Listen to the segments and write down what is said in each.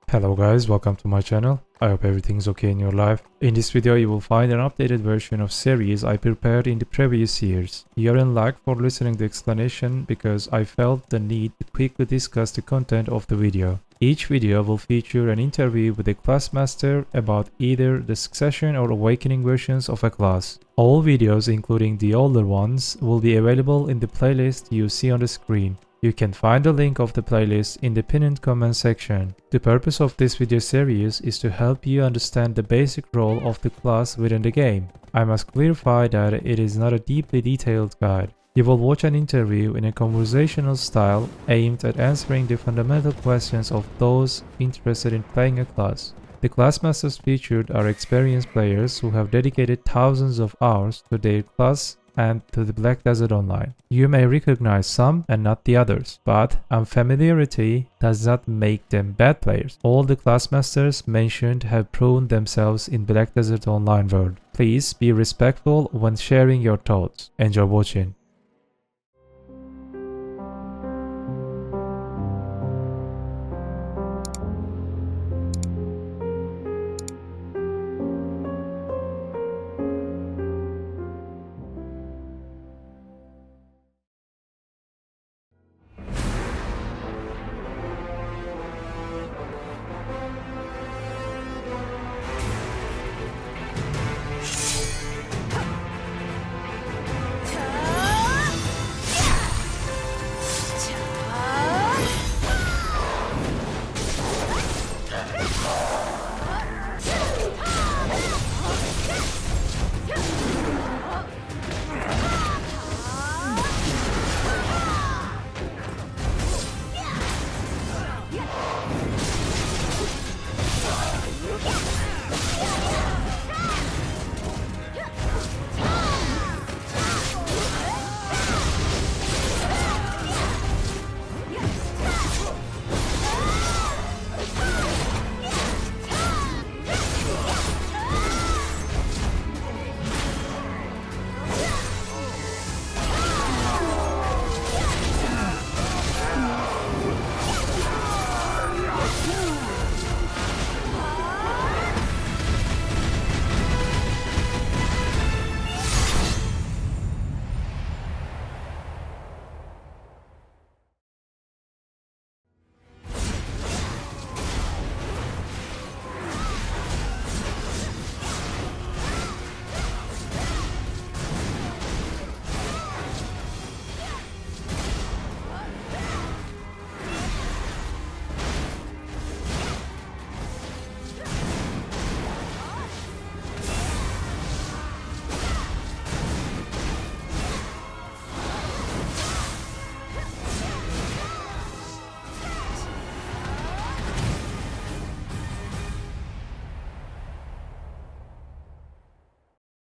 Hello guys, welcome to my channel. I hope everything's okay in your life. In this video you will find an updated version of series I prepared in the previous years. You're in luck for listening to the explanation because I felt the need to quickly discuss the content of the video. Each video will feature an interview with a class master about either the Succession or Awakening versions of a class. All videos, including the older ones, will be available in the playlist you see on the screen. You can find the link of the playlist in the pinned comment section. The purpose of this video series is to help you understand the basic role of the class within the game. I must clarify that it is not a deeply detailed guide. You will watch an interview in a conversational style aimed at answering the fundamental questions of those interested in playing a class. The class masters featured are experienced players who have dedicated thousands of hours to their class and to the Black Desert Online. You may recognize some and not the others, but unfamiliarity does not make them bad players. All the class masters mentioned have proven themselves in Black Desert Online world. Please be respectful when sharing your thoughts. Enjoy watching.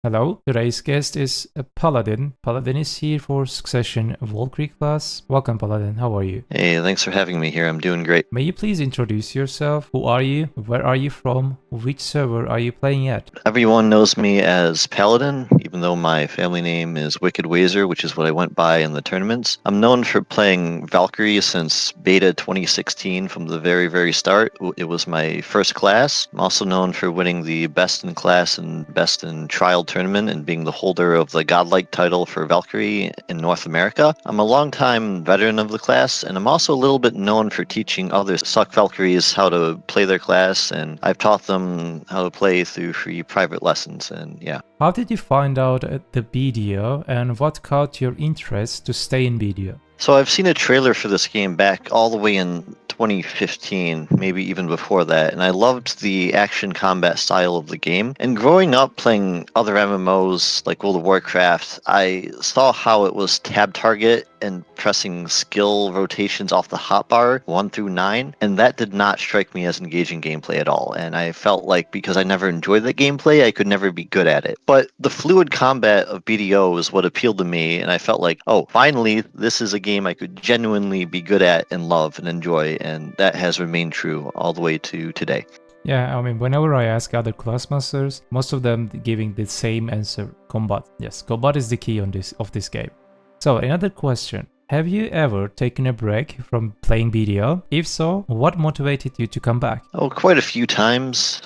Hello, today's guest is a Paladin. Paladin is here for Succession Valkyrie class. Welcome Paladin, how are you? Hey, thanks for having me here. I'm doing great. May you please introduce yourself? Who are you? Where are you from? Which server are you playing at? Everyone knows me as Paladin, even though my family name is Wicked Wazer, which is what I went by in the tournaments. I'm known for playing Valkyrie since beta 2016 from the very start. It was my first class. I'm also known for winning the best in class and best in trial tournament and being the holder of the godlike title for Valkyrie in North America. I'm a longtime veteran of the class, and I'm also a little bit known for teaching other suck Valkyries how to play their class, and I've taught them how to play through free private lessons, and yeah. How did you find out the BDO and what caught your interest to stay in BDO? So I've seen a trailer for this game back all the way in 2015, maybe even before that, and I loved the action combat style of the game. And growing up playing other MMOs like World of Warcraft, I saw how it was tab target and pressing skill rotations off the hotbar 1 through 9, and that did not strike me as engaging gameplay at all. And I felt like because I never enjoyed that gameplay, I could never be good at it. But the fluid combat of BDO is what appealed to me, and I felt like, oh, finally, this is a game I could genuinely be good at and love and enjoy, and that has remained true all the way to today. Yeah, I mean, whenever I ask other class masters, most of them giving the same answer: combat. Yes, combat is the key of this game. So another question: Have you ever taken a break from playing BDO? If so, what motivated you to come back? Oh, quite a few times.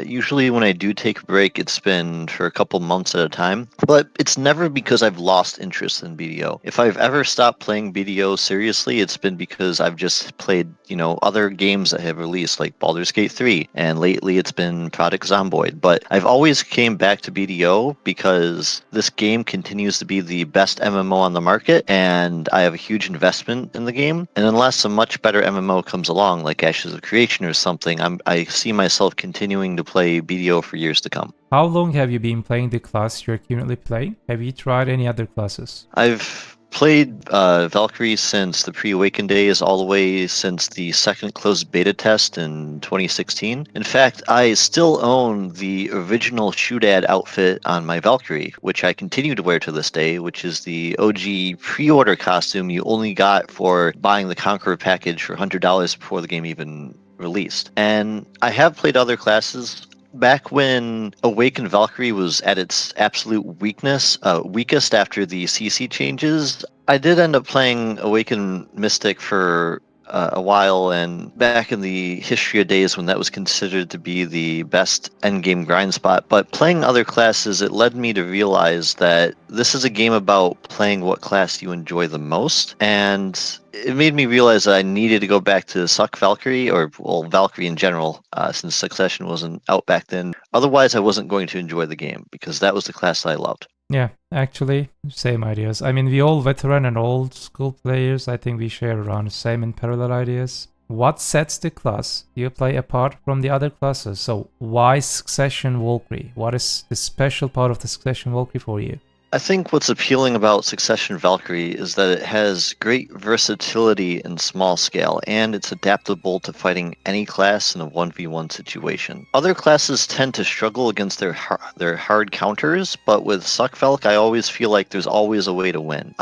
Usually when I do take a break, it's been for a couple months at a time, but it's never because I've lost interest in BDO. If I've ever stopped playing BDO seriously, it's been because I've just played, other games that have released, like Baldur's Gate 3, and lately it's been Project Zomboid. But I've always came back to BDO because this game continues to be the best MMO on the market, and I have a huge investment in the game. And unless a much better MMO comes along, like Ashes of Creation or something, I see myself continuing to play BDO for years to come. How long have you been playing the class you're currently playing? Have you tried any other classes? I've played Valkyrie since the pre-Awakened days, all the way since the second closed beta test in 2016. In fact, I still own the original Shootad outfit on my Valkyrie, which I continue to wear to this day, which is the OG pre-order costume you only got for buying the Conqueror package for $100 before the game even released. And I have played other classes. Back when Awakened Valkyrie was at its absolute weakest after the CC changes, I did end up playing Awakened Mystic for a while, and back in the History days when that was considered to be the best endgame grind spot. But playing other classes, it led me to realize that this is a game about playing what class you enjoy the most, and it made me realize that I needed to go back to Suck Valkyrie, or Valkyrie in general, since Succession wasn't out back then. Otherwise, I wasn't going to enjoy the game, because that was the class that I loved. Yeah, actually, same ideas. I mean, we all veteran and old school players, I think we share around the same and parallel ideas. What sets the class you play apart from the other classes? So why Succession Valkyrie? What is the special part of the Succession Valkyrie for you? I think what's appealing about Succession Valkyrie is that it has great versatility in small scale, and it's adaptable to fighting any class in a 1v1 situation. Other classes tend to struggle against their hard counters, but with Suck Valk, I always feel like there's always a way to win.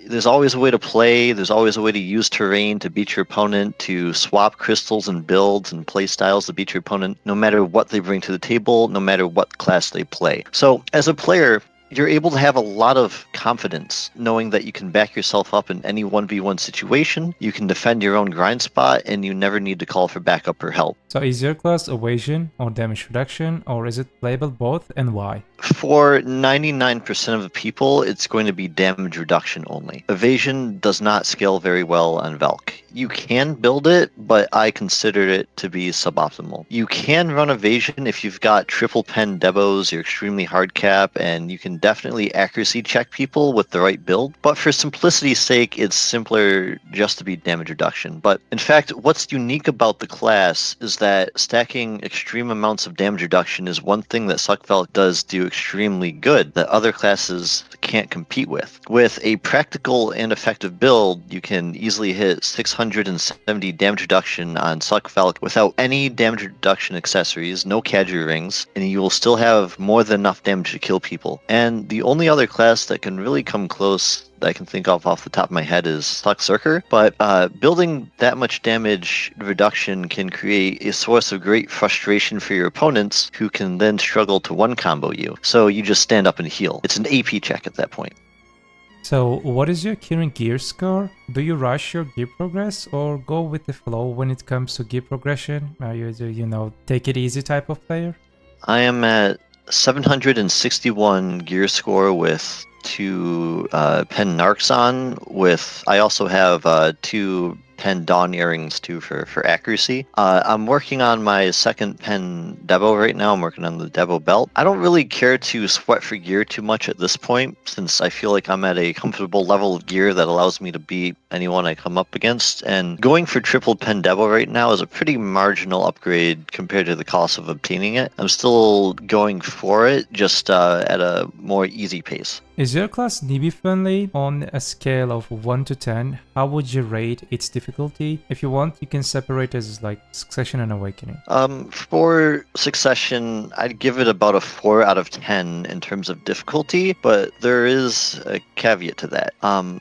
There's always a way to play, there's always a way to use terrain to beat your opponent, to swap crystals and builds and play styles to beat your opponent, no matter what they bring to the table, no matter what class they play. So, as a player, you're able to have a lot of confidence knowing that you can back yourself up in any 1v1 situation, you can defend your own grind spot, and you never need to call for backup or help. So is your class evasion or damage reduction, or is it playable both, and why? For 99% of the people, it's going to be damage reduction only. Evasion does not scale very well on Valk. You can build it, but I consider it to be suboptimal. You can run evasion if you've got triple pen debos, you're extremely hard cap, and you can definitely accuracy check people with the right build. But for simplicity's sake, it's simpler just to be damage reduction. But in fact, what's unique about the class is that stacking extreme amounts of damage reduction is one thing that Suck Valk does do extremely good that other classes can't compete with. With a practical and effective build, you can easily hit 670 damage reduction on Suck Valk without any damage reduction accessories, no Kadri rings, and you will still have more than enough damage to kill people. And the only other class that can really come close that I can think of off the top of my head is Suck-Zerker, but building that much damage reduction can create a source of great frustration for your opponents, who can then struggle to one combo you. So you just stand up and heal. It's an AP check at that point. So what is your current gear score? Do you rush your gear progress or go with the flow when it comes to gear progression? Are you take it easy type of player? I am at 761 gear score with 2 pen narcs on. I also have 2 pen dawn earrings too for accuracy. I'm working on my second pen debo right now. I'm working on the debo belt. I don't really care to sweat for gear too much at this point, since I feel like I'm at a comfortable level of gear that allows me to beat anyone I come up against. And going for triple pen debo right now is a pretty marginal upgrade compared to the cost of obtaining it. I'm still going for it, just at a more easy pace. Is your class newbie friendly? On a scale of 1 to 10, how would you rate its difficulty? difficulty. If you want, you can separate as like Succession and Awakening. For Succession, I'd give it about a 4 out of 10 in terms of difficulty, but there is a caveat to that.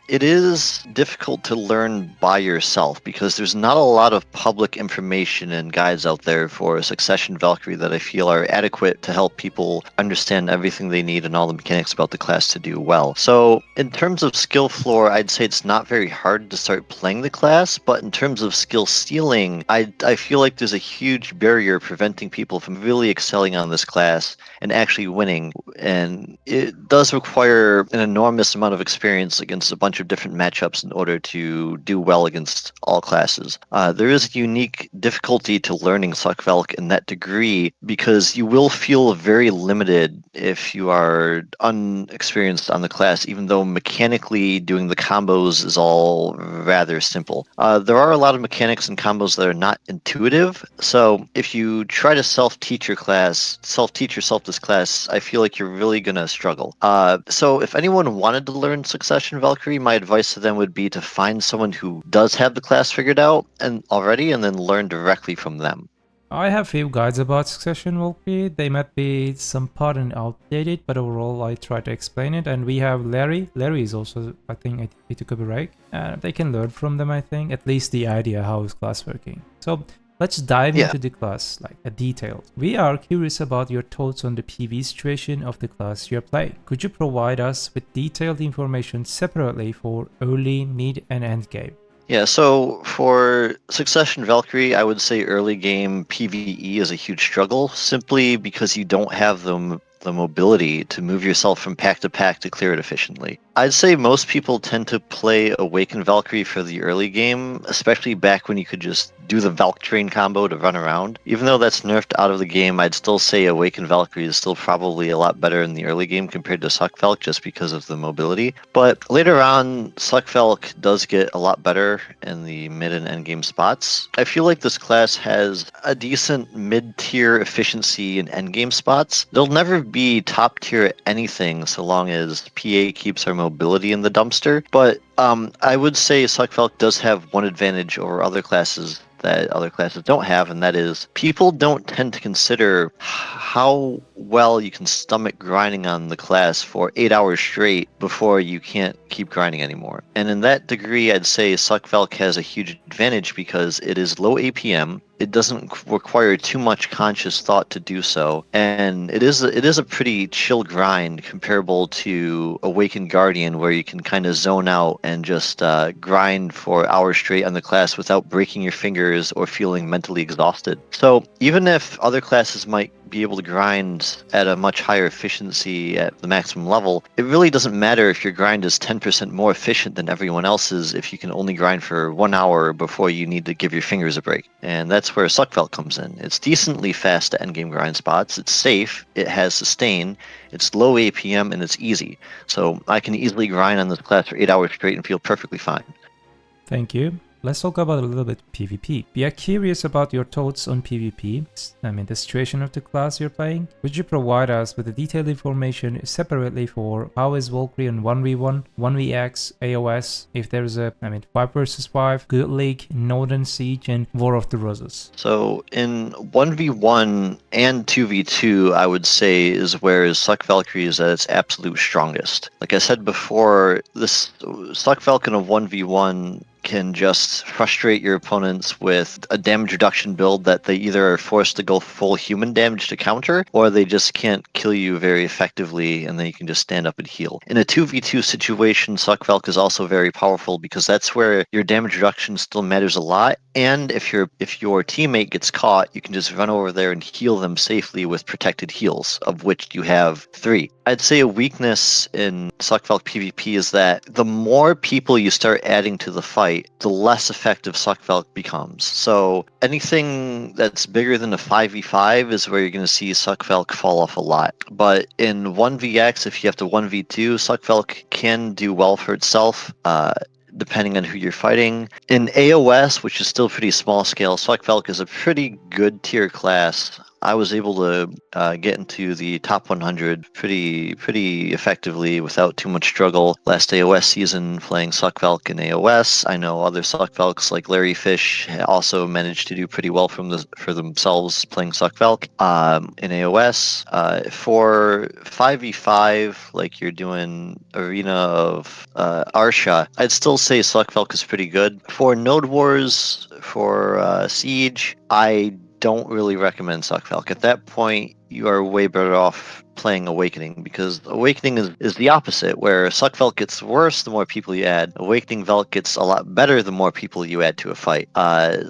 It is difficult to learn by yourself because there's not a lot of public information and guides out there for Succession Valkyrie that I feel are adequate to help people understand everything they need and all the mechanics about the class to do well. So in terms of skill floor, I'd say it's not very hard to start playing the class, but in terms of skill ceiling, I feel like there's a huge barrier preventing people from really excelling on this class and actually winning. And it does require an enormous amount of experience against a bunch of different matchups in order to do well against all classes. There is a unique difficulty to learning Suckvelk in that degree because you will feel very limited if you are unexperienced on the class, even though mechanically doing the combos is all rather simple. There are a lot of mechanics and combos that are not intuitive, so if you try to self-teach yourself this class, I feel like you're really gonna struggle. So if anyone wanted to learn Succession Valkyrie, my advice to them would be to find someone who does have the class figured out and then learn directly from them. I have few guides about Succession Valkyrie. They might be some part and outdated, but overall I try to explain it. And we have Larry. Larry is also, I think, he took a break. They can learn from them, I think. At least the idea how is class working. So let's dive into the class, like a detail. We are curious about your thoughts on the PvE situation of the class you're playing. Could you provide us with detailed information separately for early, mid, and end game? Yeah, so for Succession Valkyrie, I would say early game PvE is a huge struggle simply because you don't have the mobility to move yourself from pack to pack to clear it efficiently. I'd say most people tend to play Awaken Valkyrie for the early game, especially back when you could just do the Valk Train combo to run around. Even though that's nerfed out of the game, I'd still say Awaken Valkyrie is still probably a lot better in the early game compared to Suckvelk just because of the mobility. But later on, Suckvelk does get a lot better in the mid and end game spots. I feel like this class has a decent mid-tier efficiency in end game spots. They'll never be top tier at anything so long as PA keeps our mobility in the dumpster, but I would say Suckvelk does have one advantage over other classes that other classes don't have, and that is people don't tend to consider how well you can stomach grinding on the class for 8 hours straight before you can't keep grinding anymore. And in that degree, I'd say Suckvelk has a huge advantage because it is low APM. It doesn't require too much conscious thought to do so, and it is a pretty chill grind comparable to Awakened Guardian, where you can kind of zone out and just grind for hours straight on the class without breaking your fingers or feeling mentally exhausted. So even if other classes might be able to grind at a much higher efficiency at the maximum level, it really doesn't matter if your grind is 10% more efficient than everyone else's if you can only grind for 1 hour before you need to give your fingers a break. And that's where Suckvelk comes in. It's decently fast at endgame grind spots, it's safe, it has sustain, it's low APM, and it's easy. So I can easily grind on this class for 8 hours straight and feel perfectly fine. Thank you. Let's talk about a little bit PvP. We are curious about your thoughts on PvP, the situation of the class you're playing. Would you provide us with the detailed information separately for how is Valkyrie on 1v1, 1vx, AOS, if there's a 5 versus 5, Good League, Northern Siege, and War of the Roses? So in 1v1 and 2v2, I would say is where Suckvelk is at its absolute strongest. Like I said before, this Suckvelk in a 1v1 can just frustrate your opponents with a damage reduction build that they either are forced to go full human damage to counter, or they just can't kill you very effectively and then you can just stand up and heal. In a 2v2 situation, Suckvelk is also very powerful because that's where your damage reduction still matters a lot, and if your teammate gets caught, you can just run over there and heal them safely with protected heals, of which you have 3. I'd say a weakness in Suckvelk PvP is that the more people you start adding to the fight, the less effective Suckvelk becomes. So anything that's bigger than a 5v5 is where you're going to see Suckvelk fall off a lot. But in 1vx, if you have to 1v2, Suckvelk can do well for itself, depending on who you're fighting. In AOS, which is still pretty small scale, Suckvelk is a pretty good tier class. I was able to get into the top 100 pretty effectively without too much struggle. Last AOS season playing Suckvelk in AOS. I know other Suckvelks like Larry Fish also managed to do pretty well for themselves playing Suckvelk in AOS. For 5v5, like you're doing Arena of Arsha, I'd still say Suckvelk is pretty good. For Node Wars, for Siege, I don't really recommend Suckvelk. At that point, you are way better off playing Awakening, because Awakening is the opposite, where Suckvelk gets worse the more people you add. Awakening Velk gets a lot better the more people you add to a fight.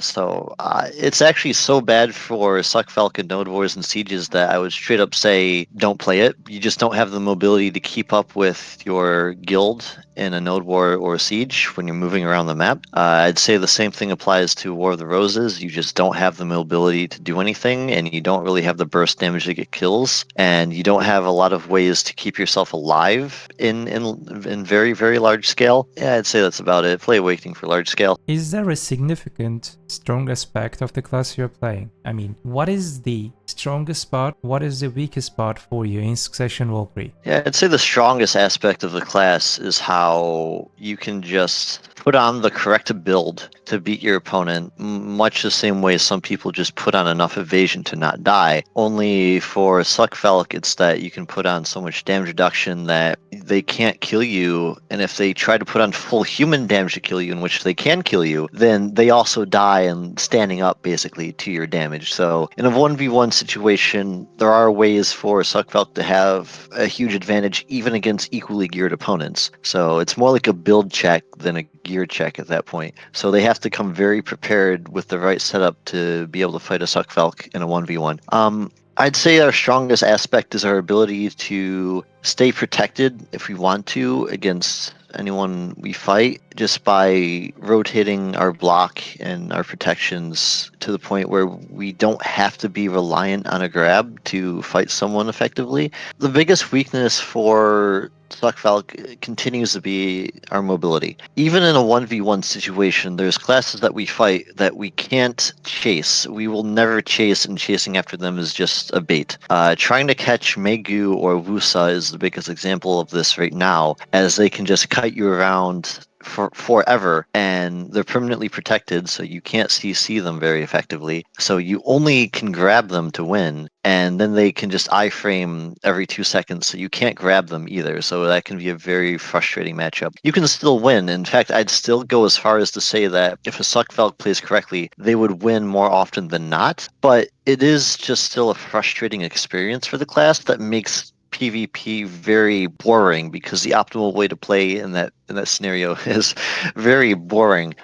So it's actually so bad for Suckvelk and Node Wars and Sieges that I would straight up say don't play it. You just don't have the mobility to keep up with your guild in a Node War or a Siege when you're moving around the map. I'd say the same thing applies to War of the Roses. You just don't have the mobility to do anything, and you don't really have the burst damage to get kills, and you don't have a lot of ways to keep yourself alive in very, very large scale. Yeah, I'd say that's about it. Play Awakening for large scale. Is there a significant strong aspect of the class you're playing? I mean, what is the strongest part? What is the weakest part for you in Succession Valkyrie? Yeah, I'd say the strongest aspect of the class is how you can just put on the correct build to beat your opponent, much the same way some people just put on enough evasion to not die. Only for Suckvelk, it's that you can put on so much damage reduction that they can't kill you, and if they try to put on full human damage to kill you, in which they can kill you, then they also die and standing up basically to your damage. So in a 1v1 situation, there are ways for Suckvelk to have a huge advantage even against equally geared opponents. So it's more like a build check than a gear check at that point. So they have to come very prepared with the right setup to be able to fight a Suckvelk in a 1v1. I'd say our strongest aspect is our ability to stay protected if we want to against anyone we fight, just by rotating our block and our protections to the point where we don't have to be reliant on a grab to fight someone effectively. The biggest weakness for Suckvelk continues to be our mobility. Even in a 1v1 situation, there's classes that we fight that we can't chase. We will never chase, and chasing after them is just a bait. Trying to catch Megu or Wusa is the biggest example of this right now, as they can just kite you around for forever, and they're permanently protected, so you can't CC them very effectively. So you only can grab them to win, and then they can just iframe every 2 seconds, so you can't grab them either. So that can be a very frustrating matchup. You can still win. In fact, I'd still go as far as to say that if a Suckvelk plays correctly, they would win more often than not. But it is just still a frustrating experience for the class that makes PvP very boring, because the optimal way to play in that scenario is very boring.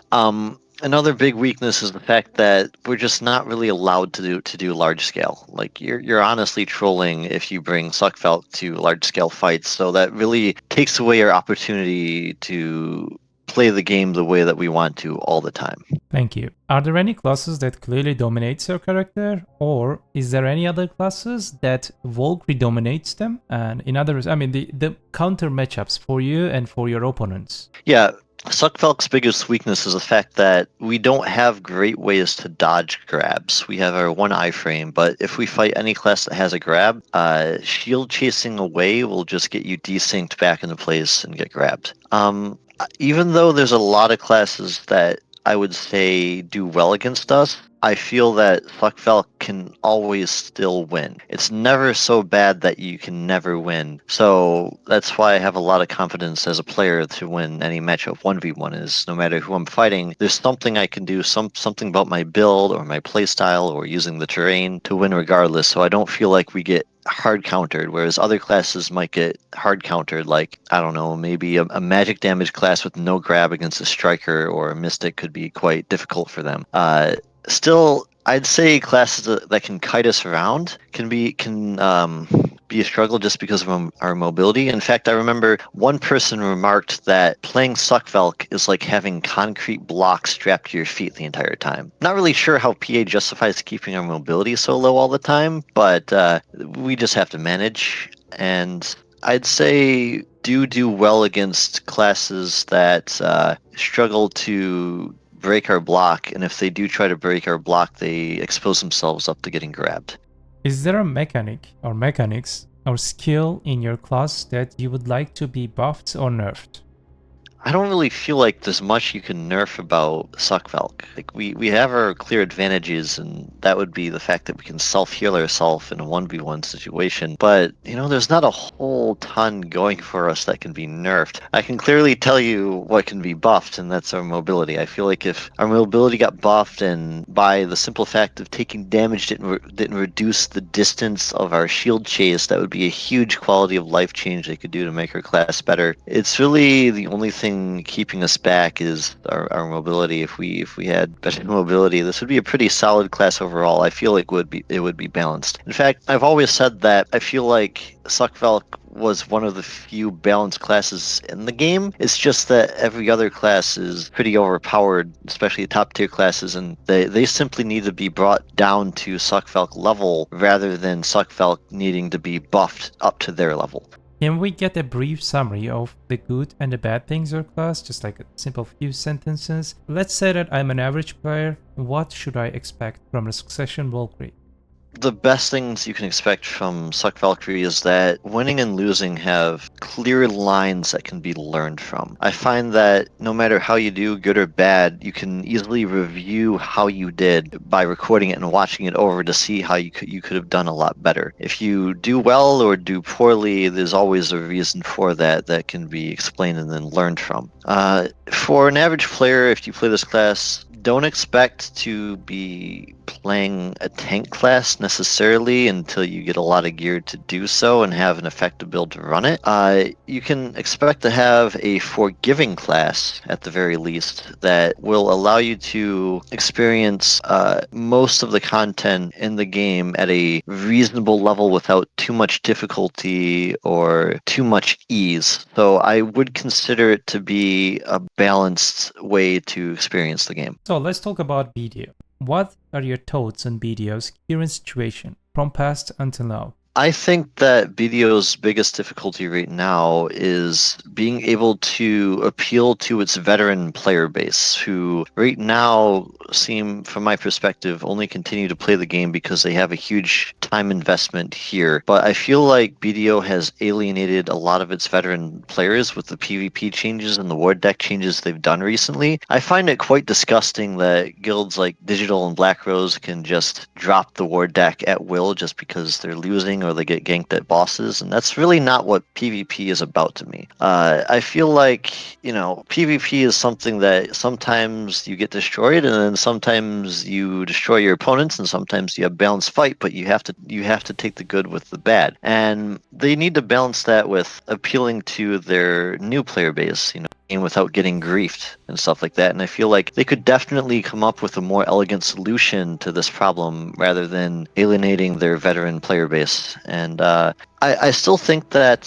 Another big weakness is the fact that we're just not really allowed to do large scale. Like you're honestly trolling if you bring Suckvelk to large scale fights. So that really takes away our opportunity to play the game the way that we want to all the time. Thank you. Are there any classes that clearly dominates your character, or is there any other classes that Valkyrie dominates them? And in other words, I mean the counter matchups for you and for your opponents. Yeah. Suckvelk's biggest weakness is the fact that we don't have great ways to dodge grabs. We have our one iframe, but if we fight any class that has a grab, shield chasing away will just get you desynced back into place and get grabbed. Even though there's a lot of classes that I would say do well against us, I feel that Suckvelk can always still win. It's never so bad that you can never win. So that's why I have a lot of confidence as a player to win any matchup 1v1 is. No matter who I'm fighting, there's something I can do, something about my build or my playstyle or using the terrain to win regardless. So I don't feel like we get hard countered, whereas other classes might get hard countered, like, I don't know, maybe a magic damage class with no grab against a striker or a mystic could be quite difficult for them. Still, I'd say classes that can kite us around can be a struggle just because of our mobility. In fact, I remember one person remarked that playing Suckvelk is like having concrete blocks strapped to your feet the entire time. Not really sure how PA justifies keeping our mobility so low all the time, but we just have to manage. And I'd say do well against classes that struggle to break our block, and if they do try to break our block, they expose themselves up to getting grabbed. Is there a mechanic or mechanics or skill in your class that you would like to be buffed or nerfed? I don't really feel like there's much you can nerf about Suckvalk. Like we have our clear advantages, and that would be the fact that we can self-heal ourselves in a 1v1 situation. But, there's not a whole ton going for us that can be nerfed. I can clearly tell you what can be buffed, and that's our mobility. I feel like if our mobility got buffed, and by the simple fact of taking damage didn't reduce the distance of our shield chase, that would be a huge quality of life change they could do to make our class better. It's really the only thing keeping us back is our mobility. If we had better mobility, this would be a pretty solid class overall. I feel like it would be balanced. In fact, I've always said that I feel like Suckvalk was one of the few balanced classes in the game. It's just that every other class is pretty overpowered, especially top tier classes, and they simply need to be brought down to Suckvalk level rather than Suckvalk needing to be buffed up to their level. Can we get a brief summary of the good and the bad things of class? Just like a simple few sentences. Let's say that I'm an average player. What should I expect from a Succession Valkyrie? The best things you can expect from Suck Valkyrie is that winning and losing have clear lines that can be learned from. I find that no matter how you do, good or bad, you can easily review how you did by recording it and watching it over to see how you could have done a lot better. If you do well or do poorly, there's always a reason for that can be explained and then learned from. For an average player, if you play this class, don't expect to be playing a tank class necessarily until you get a lot of gear to do so and have an effective build to run it. You can expect to have a forgiving class at the very least that will allow you to experience most of the content in the game at a reasonable level without too much difficulty or too much ease. So I would consider it to be a balanced way to experience the game. So let's talk about BDO. What are your thoughts on BDO's current situation from past until now? I think that BDO's biggest difficulty right now is being able to appeal to its veteran player base, who right now seem, from my perspective, only continue to play the game because they have a huge time investment here. But I feel like BDO has alienated a lot of its veteran players with the PvP changes and the ward deck changes they've done recently. I find it quite disgusting that guilds like Digital and Black Rose can just drop the ward deck at will just because they're losing or they get ganked at bosses, and that's really not what PvP is about to me. I feel like, PvP is something that sometimes you get destroyed, and then sometimes you destroy your opponents, and sometimes you have balanced fight, but you have to take the good with the bad. And they need to balance that with appealing to their new player base, without getting griefed and stuff like that. And I feel like they could definitely come up with a more elegant solution to this problem rather than alienating their veteran player base. And I still think that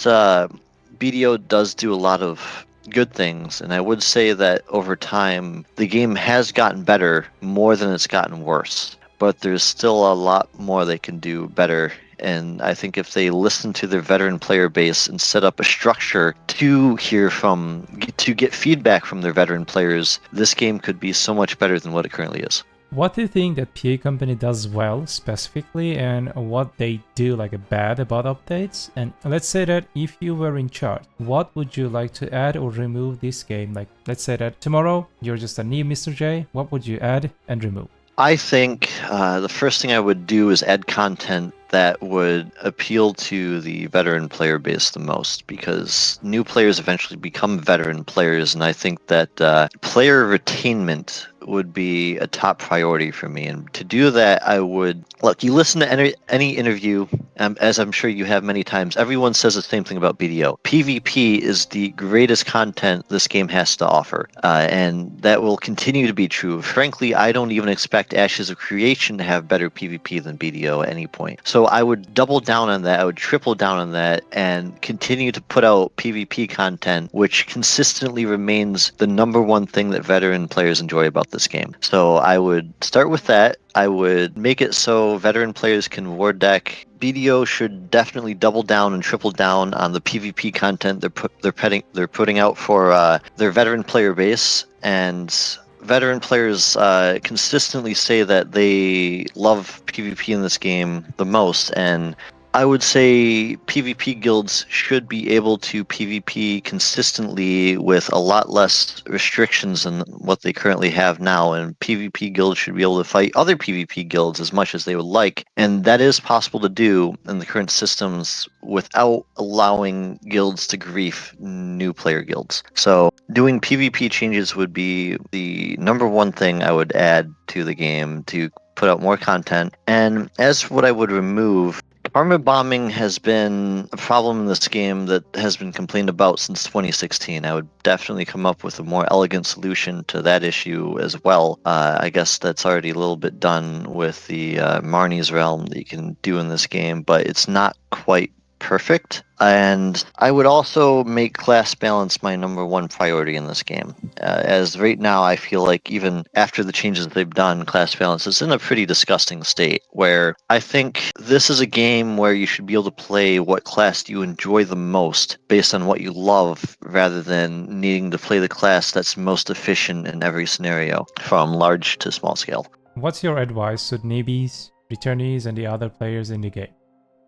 BDO does do a lot of good things, and I would say that over time the game has gotten better more than it's gotten worse, but there's still a lot more they can do better. And I think if they listen to their veteran player base and set up a structure to get feedback from their veteran players, this game could be so much better than what it currently is. What do you think that PA company does well specifically, and what they do like a bad about updates? And let's say that if you were in charge, what would you like to add or remove this game? Like, let's say that tomorrow you're just a new Mr. J, what would you add and remove? I think the first thing I would do is add content that would appeal to the veteran player base the most, because new players eventually become veteran players, and I think that player retainment would be a top priority for me. And to do that, I would look. You listen to any interview, as I'm sure you have many times. Everyone says the same thing about BDO. PvP is the greatest content this game has to offer, and that will continue to be true. Frankly, I don't even expect Ashes of Creation to have better PvP than BDO at any point. So I would double down on that. I would triple down on that and continue to put out PvP content, which consistently remains the number one thing that veteran players enjoy about this game. So I would start with that. I would make it so veteran players can ward deck. BDO should definitely double down and triple down on the PvP content they're putting out for their veteran player base. And veteran players consistently say that they love PvP in this game the most, and I would say PvP guilds should be able to PvP consistently with a lot less restrictions than what they currently have now, and PvP guilds should be able to fight other PvP guilds as much as they would like, and that is possible to do in the current systems without allowing guilds to grief new player guilds. So doing PvP changes would be the number one thing I would add to the game to put out more content. And as what I would remove, armor bombing has been a problem in this game that has been complained about since 2016. I would definitely come up with a more elegant solution to that issue as well. I guess that's already a little bit done with the Marnie's Realm that you can do in this game, but it's not quite perfect. And I would also make class balance my number one priority in this game. As right now, I feel like even after the changes they've done, class balance is in a pretty disgusting state, where I think this is a game where you should be able to play what class you enjoy the most based on what you love, rather than needing to play the class that's most efficient in every scenario, from large to small scale. What's your advice to newbies, returnees, and the other players in the game?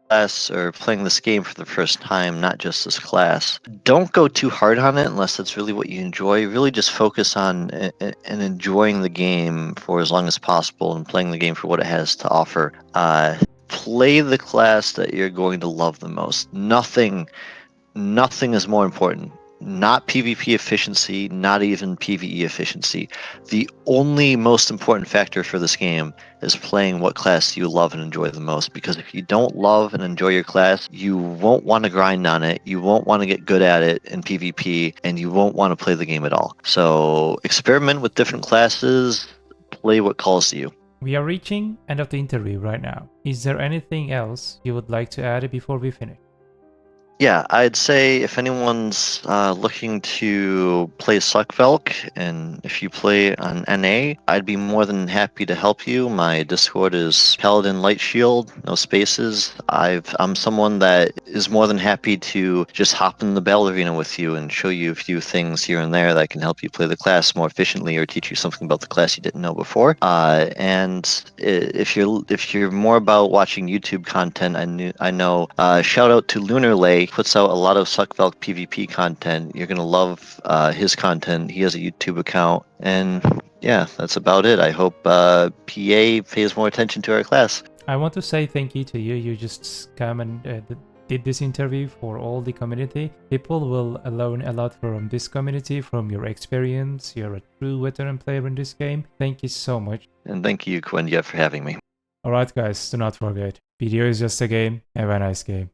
Class or playing this game for the first time, not just this class, don't go too hard on it unless that's really what you enjoy. Really just focus on and enjoying the game for as long as possible and playing the game for what it has to offer. Play the class that you're going to love the most. Nothing is more important. Not PvP efficiency, not even PvE efficiency. The only most important factor for this game is playing what class you love and enjoy the most, because if you don't love and enjoy your class, you won't want to grind on it, you won't want to get good at it in PvP, and you won't want to play the game at all. So experiment with different classes, play what calls to you. We are reaching end of the interview right now. Is there anything else you would like to add before we finish? Yeah, I'd say if anyone's looking to play Suckvelk, and if you play on NA, I'd be more than happy to help you. My Discord is Paladin Light Shield, no spaces. I'm someone that is more than happy to just hop in the battle arena with you and show you a few things here and there that can help you play the class more efficiently or teach you something about the class you didn't know before. And if you're more about watching YouTube content, I know. Shout out to Lunar Lay. Puts out a lot of Suckvelk PvP content. You're gonna love his content. He has a YouTube account, and yeah, that's about it. I hope PA pays more attention to our class. I want to say thank you to you. You just come and did this interview for all the community. People will learn a lot from this community, from your experience. You're a true veteran player in this game. Thank you so much. And thank you, Quendia, for having me. Alright guys, do not forget, BDO is just a game. Have a nice game.